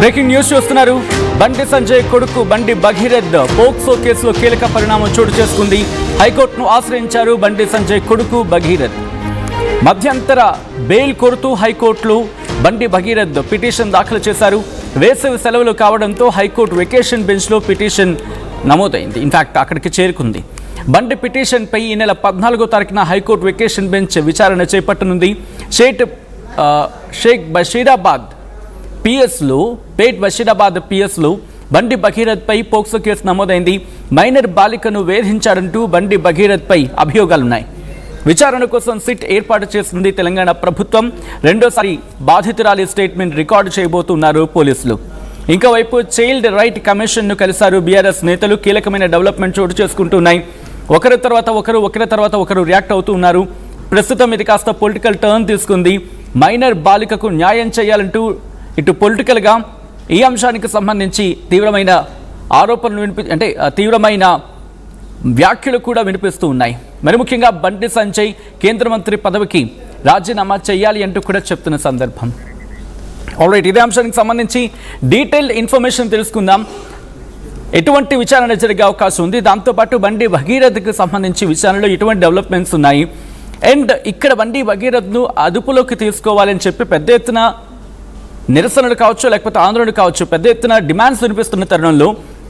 Breaking news చూస్తున్నారు. బండి సంజయ్ కొడుకు బండి భగీరథ్ పోక్సో కేసులో కీలక పరిణామం చోటు చేసుకుంది. హైకోర్టును ఆశ్రయించారు బండి సంజయ్ కొడుకు భగీరథ్. మధ్యంతర బెయిల్ కోరుతూ హైకోర్టులో బండి భగీరథ్ పిటిషన్ దాఖలు చేశారు. వేసవి సెలవులు కావడంతో హైకోర్టు వెకేషన్ బెంచ్లో పిటిషన్ నమోదైంది. ఇన్ఫాక్ట్ అక్కడికి చేరుకుంది. బండి పిటిషన్పై ఈ నెల 14వ తారీఖున హైకోర్టు వెకేషన్ బెంచ్ విచారణ చేపట్టనుంది. షేక్ బషీరాబాద్ పిఎస్లో బండి భగీరథ్పై పోక్సో కేసు నమోదైంది. మైనర్ బాలికను వేధించాడంటూ బండి భగీరథ్పై అభియోగాలున్నాయి. విచారణ కోసం సిట్ ఏర్పాటు చేసింది తెలంగాణ ప్రభుత్వం. రెండోసారి బాధితురాలి స్టేట్మెంట్ రికార్డు చేయబోతున్నారు పోలీసులు. ఇంకోవైపు చైల్డ్ రైట్ కమిషన్ను కలిశారు బీఆర్ఎస్ నేతలు. కీలకమైన డెవలప్మెంట్ చోటు చేసుకుంటున్నాయి. ఒకరి తర్వాత ఒకరు రియాక్ట్ అవుతూ ఉన్నారు. ప్రస్తుతం ఇది కాస్త పొలిటికల్ టర్న్ తీసుకుంది. మైనర్ బాలికకు న్యాయం చేయాలంటూ ఇటు పొలిటికల్గా ఈ అంశానికి సంబంధించి తీవ్రమైన ఆరోపణలు తీవ్రమైన వ్యాఖ్యలు కూడా వినిపిస్తూ ఉన్నాయి. మరి ముఖ్యంగా బండి సంజయ్ కేంద్ర మంత్రి పదవికి రాజీనామా చేయాలి అంటూ కూడా చెప్తున్న సందర్భం. ఆల్రైట్, ఇదే అంశానికి సంబంధించి డీటెయిల్డ్ ఇన్ఫర్మేషన్ తెలుసుకుందాం. ఎటువంటి విచారణ జరిగే అవకాశం ఉంది, దాంతోపాటు బండి భగీరథ్కి సంబంధించి విచారణలో ఎటువంటి డెవలప్మెంట్స్ ఉన్నాయి, అండ్ ఇక్కడ బండి భగీరథ్ను అదుపులోకి తీసుకోవాలని చెప్పి పెద్ద ఎత్తున నిరసనలు కావచ్చు, లేకపోతే ఆందోళన కావచ్చు, పెద్ద ఎత్తున డిమాండ్స్ వినిపిస్తున్న తరుణంలో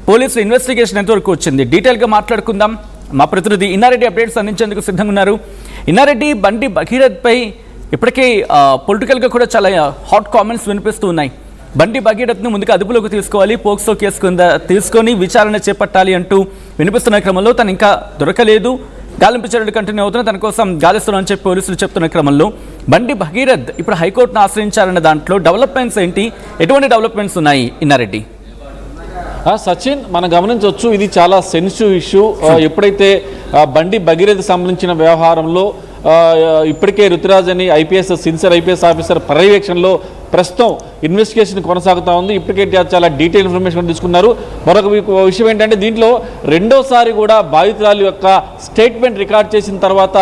పోలీసులు ఇన్వెస్టిగేషన్ ఎంతవరకు వచ్చింది, డీటెయిల్గా మాట్లాడుకుందాం. మా ప్రతినిధి ఇన్నారెడ్డి అప్డేట్స్ అందించేందుకు సిద్ధంగా ఉన్నారు. ఇన్నారెడ్డి, బండి భగీరథ్పై ఇప్పటికే పొలిటికల్గా కూడా చాలా హాట్ కామెంట్స్ వినిపిస్తూ ఉన్నాయి. బండి భగీరథ్ను ముందుగా అదుపులోకి తీసుకోవాలి, పోక్సో కేసు కింద తీసుకొని విచారణ చేపట్టాలి అంటూ వినిపిస్తున్న క్రమంలో తను ఇంకా దొరకలేదు, గాలింపు చర్యలు కంటిన్యూ అవుతున్నా, తన కోసం గాలిస్తున్నామని చెప్పి పోలీసులు చెప్తున్న క్రమంలో బండి భగీరథ్ ఇప్పుడు హైకోర్టును ఆశ్రయించారన్న దాంట్లో డెవలప్మెంట్స్ ఏంటి, ఎటువంటి డెవలప్మెంట్స్ ఉన్నాయి ఇన్నారెడ్డి? సచిన్, మనం గమనించవచ్చు, ఇది చాలా సెన్సిటివ్ ఇష్యూ. ఎప్పుడైతే బండి భగీరథ్ సంబంధించిన వ్యవహారంలో ఇప్పటికే రుతురాజ్ అని సిన్సియర్ ఐపీఎస్ ఆఫీసర్ పర్యవేక్షణలో ప్రస్తుతం ఇన్వెస్టిగేషన్ కొనసాగుతూ ఉంది. ఇప్పటికే చాలా డీటెయిల్ ఇన్ఫర్మేషన్ తీసుకున్నారు. మరొక విషయం ఏంటంటే, దీంట్లో రెండోసారి కూడా బాధితురాలి యొక్క స్టేట్మెంట్ రికార్డ్ చేసిన తర్వాత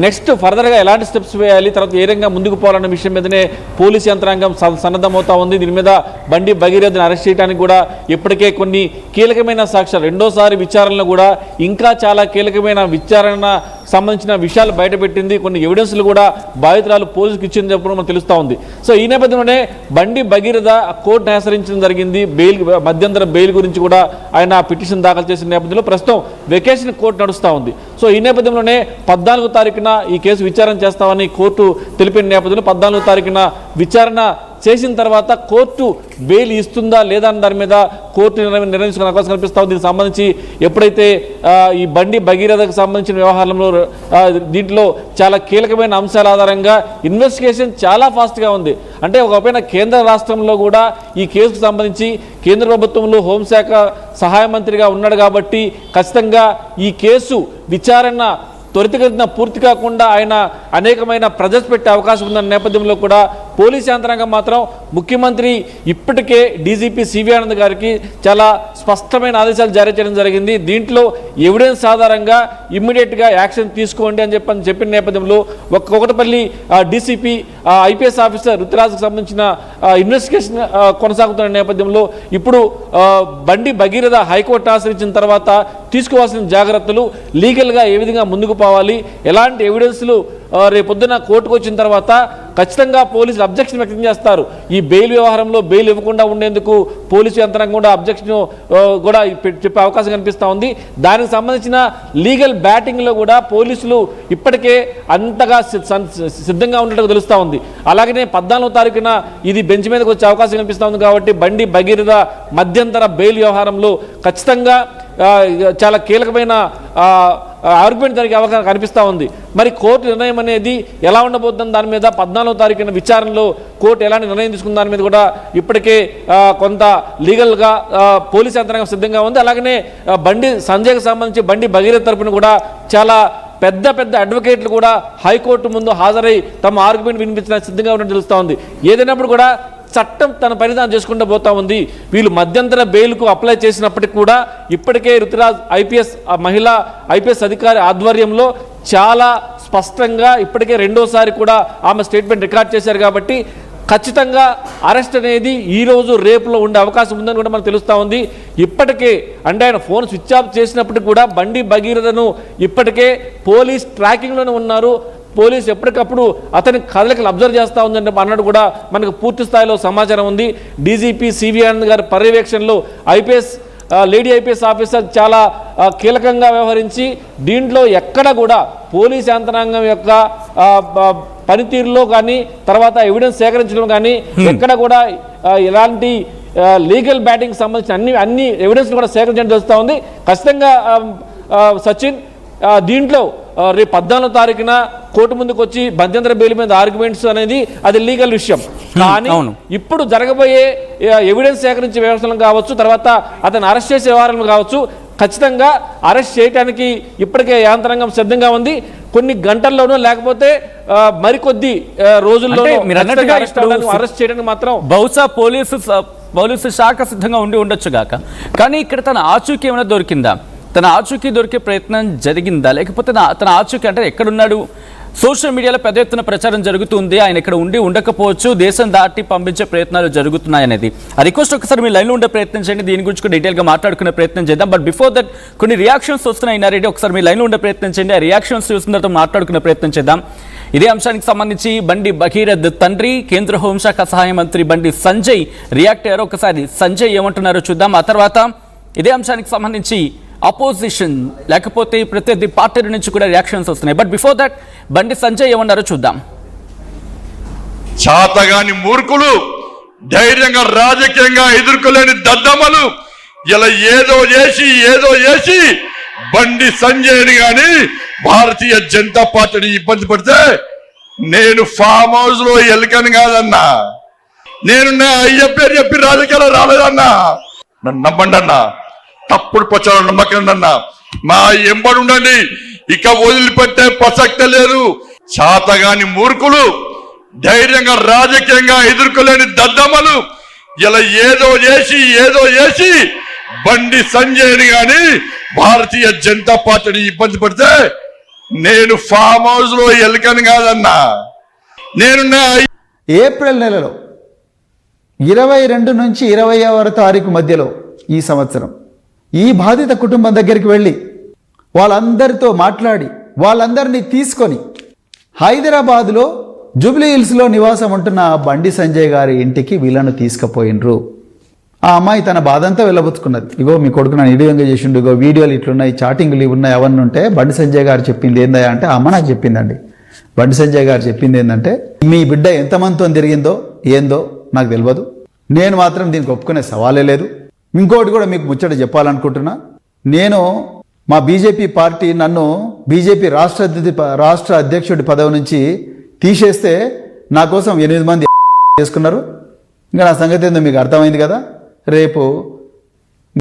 నెక్స్ట్ ఫర్దర్గా ఎలాంటి స్టెప్స్ వేయాలి, తర్వాత ఏ రకంగా ముందుకు పోవాలన్న విషయం మీదనే పోలీసు యంత్రాంగం సన్నద్ధమవుతా ఉంది. దీని మీద బండి భగీరథ్ని అరెస్ట్ చేయడానికి కూడా ఇప్పటికే కొన్ని కీలకమైన సాక్ష్యాలు, రెండోసారి విచారణలో కూడా ఇంకా చాలా కీలకమైన విచారణ సంబంధించిన విషయాలు బయటపెట్టింది. కొన్ని ఎవిడెన్స్లు కూడా బాధితురాలు పోలీసుకు ఇచ్చింది చెప్పడం మనకు తెలుస్తూ ఉంది. సో ఈ నేపథ్యంలోనే బండి భగీరథ కోర్టును ఆశ్రయించడం జరిగింది. మధ్యంతర బెయిల్ గురించి కూడా ఆయన పిటిషన్ దాఖలు చేసిన నేపథ్యంలో ప్రస్తుతం వెకేషన్ కోర్టు నడుస్తూ ఉంది. సో ఈ నేపథ్యంలోనే 14వ తారీఖున ఈ కేసు విచారణ చేస్తామని కోర్టు తెలిపిన నేపథ్యంలో 14వ తారీఖున విచారణ చేసిన తర్వాత కోర్టు బెయిల్ ఇస్తుందా లేదా అన్న దాని మీద కోర్టు నిర్ణయించుకునే అవకాశం కనిపిస్తూ ఉంది. దీనికి సంబంధించి ఎప్పుడైతే ఈ బండి భగీరథకు సంబంధించిన వ్యవహారంలో దీంట్లో చాలా కీలకమైన అంశాల ఆధారంగా ఇన్వెస్టిగేషన్ చాలా ఫాస్ట్గా ఉంది. అంటే ఒకపైన కేంద్ర రాష్ట్రంలో కూడా ఈ కేసుకు సంబంధించి కేంద్ర ప్రభుత్వంలో హోంశాఖ సహాయ మంత్రిగా ఉన్నాడు కాబట్టి ఖచ్చితంగా ఈ కేసు విచారణ త్వరితగతిన పూర్తి కాకుండా ఆయన అనేకమైన ప్రెజర్స్ పెట్టే అవకాశం ఉందన్న నేపథ్యంలో కూడా పోలీస్ యంత్రాంగం మాత్రం ముఖ్యమంత్రి ఇప్పటికే డీజీపీ సివి ఆనంద్ గారికి చాలా స్పష్టమైన ఆదేశాలు జారీ చేయడం జరిగింది. దీంట్లో ఎవిడెన్స్ ఆధారంగా ఇమ్మీడియట్గా యాక్షన్ తీసుకోండి అని చెప్పిన నేపథ్యంలో ఒకటపల్లి డీసీపీ ఐపీఎస్ ఆఫీసర్ రుతురాజ్కి సంబంధించిన ఇన్వెస్టిగేషన్ కొనసాగుతున్న నేపథ్యంలో ఇప్పుడు బండి భగీరథ హైకోర్టు ఆశ్రయించిన తర్వాత తీసుకోవాల్సిన జాగ్రత్తలు, లీగల్గా ఏ విధంగా ముందుకు పోవాలి, ఎలాంటి ఎవిడెన్స్లు రేపొద్దున కోర్టుకు వచ్చిన తర్వాత ఖచ్చితంగా పోలీసులు అబ్జెక్షన్ వ్యక్తం చేస్తారు. ఈ బెయిల్ వ్యవహారంలో బెయిల్ ఇవ్వకుండా ఉండేందుకు పోలీసు యంత్రాంగం కూడా అబ్జెక్షన్ కూడా చెప్పే అవకాశం కనిపిస్తూ ఉంది. దానికి సంబంధించిన లీగల్ బ్యాటింగ్లో కూడా పోలీసులు ఇప్పటికే అంతగా సిద్ధంగా ఉన్నట్టు తెలుస్తూ ఉంది. అలాగనే 14వ తారీఖున ఇది బెంచ్ మీదకి వచ్చే అవకాశం కనిపిస్తూ ఉంది. కాబట్టి బండి భగీరథ మధ్యంతర బెయిల్ వ్యవహారంలో ఖచ్చితంగా చాలా కీలకమైన ఆర్గ్యుమెంట్ జరిగే అవకాశం కనిపిస్తూ ఉంది. మరి కోర్టు నిర్ణయం అనేది ఎలా ఉండబోతుందని దాని మీద 14వ తారీఖున విచారణలో కోర్టు ఎలాంటి నిర్ణయం తీసుకున్న దాని మీద కూడా ఇప్పటికే కొంత లీగల్గా పోలీస్ యంత్రాంగం సిద్ధంగా ఉంది. అలాగనే బండి సంజయ్కి సంబంధించి బండి భగీరథ తరపున కూడా చాలా పెద్ద అడ్వకేట్లు కూడా హైకోర్టు ముందు హాజరై తమ ఆర్గ్యుమెంట్ వినిపించడానికి సిద్ధంగా ఉన్నట్టు తెలుస్తూ ఉంది. ఏదైనప్పుడు కూడా చట్టం తన పరిధానం చేసుకుంటూ పోతా ఉంది. వీళ్ళు మధ్యంతర బెయిల్కు అప్లై చేసినప్పటికీ కూడా ఇప్పటికే రుతురాజ్ మహిళా ఐపీఎస్ అధికారి ఆధ్వర్యంలో చాలా స్పష్టంగా ఇప్పటికే రెండోసారి కూడా ఆమె స్టేట్మెంట్ రికార్డ్ చేశారు. కాబట్టి ఖచ్చితంగా అరెస్ట్ అనేది ఈరోజు రేపులో ఉండే అవకాశం ఉందని కూడా మనకు తెలుస్తూ ఉంది. ఇప్పటికే అంటే ఆయన ఫోన్ స్విచ్ ఆఫ్ చేసినప్పటికీ కూడా బండి భగీరథను ఇప్పటికే పోలీస్ ట్రాకింగ్లోనే ఉన్నారు. పోలీసు ఎప్పటికప్పుడు అతని కదలికలు అబ్జర్వ్ చేస్తూ ఉందంటే అన్నట్టు కూడా మనకు పూర్తి స్థాయిలో సమాచారం ఉంది. డీజీపీ సివి ఆనంద్ గారి పర్యవేక్షణలో లేడీ ఐపీఎస్ ఆఫీసర్ చాలా కీలకంగా వ్యవహరించి దీంట్లో ఎక్కడ కూడా పోలీస్ యంత్రాంగం యొక్క పనితీరులో కానీ తర్వాత ఎవిడెన్స్ సేకరించడం కానీ ఎక్కడ కూడా ఎలాంటి లీగల్ బ్యాటింగ్ సంబంధించిన అన్ని ఎవిడెన్స్ కూడా సేకరించడం జరుగుతూ ఉంది. ఖచ్చితంగా సచిన్ దీంట్లో రేపు 14వ తారీఖున కోర్టు ముందుకు వచ్చి మధ్యంతర బెయిల్ మీద ఆర్గ్యుమెంట్స్ అనేది అది లీగల్ విషయం. కానీ ఇప్పుడు జరగబోయే ఎవిడెన్స్ సేకరించే వ్యవస్థలు కావచ్చు, తర్వాత అతను అరెస్ట్ చేసే వ్యవహారాలు కావచ్చు, ఖచ్చితంగా అరెస్ట్ చేయడానికి ఇప్పటికే యాంత్రాంగం సిద్ధంగా ఉంది. కొన్ని గంటల్లోనూ లేకపోతే మరికొద్ది రోజుల్లోనూ అరెస్ట్ చేయడానికి మాత్రం బహుశా పోలీసు శాఖ సిద్ధంగా ఉండొచ్చు గాక. కానీ ఇక్కడ తన ఆచూకీ ఏమైనా దొరికిందా? తన ఆచూకీ దొరికే ప్రయత్నం జరిగిందా? లేకపోతే తన ఆచూకీ అంటే ఎక్కడున్నాడు? సోషల్ మీడియాలో పెద్ద ఎత్తున ప్రచారం జరుగుతుంది, ఆయన ఇక్కడ ఉండకపోవచ్చు, దేశం దాటి పంపించే ప్రయత్నాలు జరుగుతున్నాయి అనేది. ఆ రిక్వెస్ట్ ఒకసారి మీ లైన్లో ఉండే ప్రయత్నం చేయండి, దీని గురించి కూడా డీటెయిల్గా మాట్లాడుకునే ప్రయత్నం చేద్దాం. బట్ బిఫోర్ దట్ కొన్ని రియాక్షన్స్ వస్తున్నాయి రెడ్డి, ఒకసారి మీ లైన్లో ఉండే ప్రయత్నం చేయండి. ఆ రియాక్షన్స్ చూసిన తర్వాత మాట్లాడుకునే ప్రయత్నం చేద్దాం. ఇదే అంశానికి సంబంధించి బండి భగీరథ్ తండ్రి కేంద్ర హోంశాఖ సహాయ మంత్రి బండి సంజయ్ రియాక్ట్ అయ్యారు. ఒకసారి సంజయ్ ఏమంటున్నారో చూద్దాం. ఆ తర్వాత ఇదే అంశానికి సంబంధించి అపోజిషన్ లేకపోతే ప్రత్యర్థి పార్టీల నుంచి కూడా రియాక్షన్స్ వస్తున్నాయి. But before that Bandi Sanjay ఏమన్నారో చూద్దాం. చాతగాని మూర్ఖులు, ధైర్యంగా రాజకీయంగా ఎదుర్కోలేని దద్దమ్మలు ఇలా ఏదో చేసి బండి సంజయ్ని గాని భారతీయ జనతా పార్టీని ఇబ్బంది పడితే నేను ఫామ్ హౌస్ లో ఎలుకని కాదన్నా, నేను నా అయ్య పేరు చెప్పి రాజకీయాలు రాలేదన్నా. నన్ను నమ్మండి అన్నా, తప్పుడు ప్రచారం నమ్మకండి అన్నా, మా ఎంబడి ఉండండి, ఇక వదిలిపెట్టే ప్రసక్తే లేదు. చాతగాని మూర్ఖులు, ధైర్యంగా రాజకీయంగా ఎదుర్కోలేని దద్దమ్మలు ఇలా ఏదో చేసి బండి సంజయ్ని గాని భారతీయ జనతా పార్టీని ఇబ్బంది పడితే నేను ఫామ్ హౌస్ లో ఎలుకని కాదన్నా, నేను ఏప్రిల్ నెలలో 22 నుంచి 20వ తారీఖు మధ్యలో ఈ సంవత్సరం ఈ బాధిత కుటుంబం దగ్గరికి వెళ్ళి వాళ్ళందరితో మాట్లాడి వాళ్ళందరినీ తీసుకొని హైదరాబాద్లో జూబ్లీ హిల్స్లో నివాసం ఉంటున్న బండి సంజయ్ గారి ఇంటికి వీళ్ళను తీసుకుపోయినరు. ఆ అమ్మాయి తన బాధంతా వెళ్ళబుచ్చుకున్నది. ఇగో మీ కొడుకు నన్ను వీడియోగా చేసిండు, ఇగో వీడియోలు ఇట్లున్నాయి, చాటింగ్లు ఇవి అవన్నీ ఉంటే బండి సంజయ్ గారు చెప్పింది ఏందా అంటే ఆ అమ్మ నాకు చెప్పిందండి. బండి సంజయ్ గారు చెప్పింది ఏంటంటే మీ బిడ్డ ఎంతమందితో తిరిగిందో ఏందో నాకు తెలియదు, నేను మాత్రం దీనికి ఒప్పుకునే సవాలే లేదు. ఇంకోటి కూడా మీకు ముచ్చట చెప్పాలనుకుంటున్నా, నేను మా బీజేపీ పార్టీ నన్ను బీజేపీ రాష్ట్ర అధ్యక్షుడి పదవి నుంచి తీసేస్తే నా కోసం 8 మంది చేసుకున్నారు. ఇంకా నా సంగతి ఏందో మీకు అర్థమైంది కదా. రేపు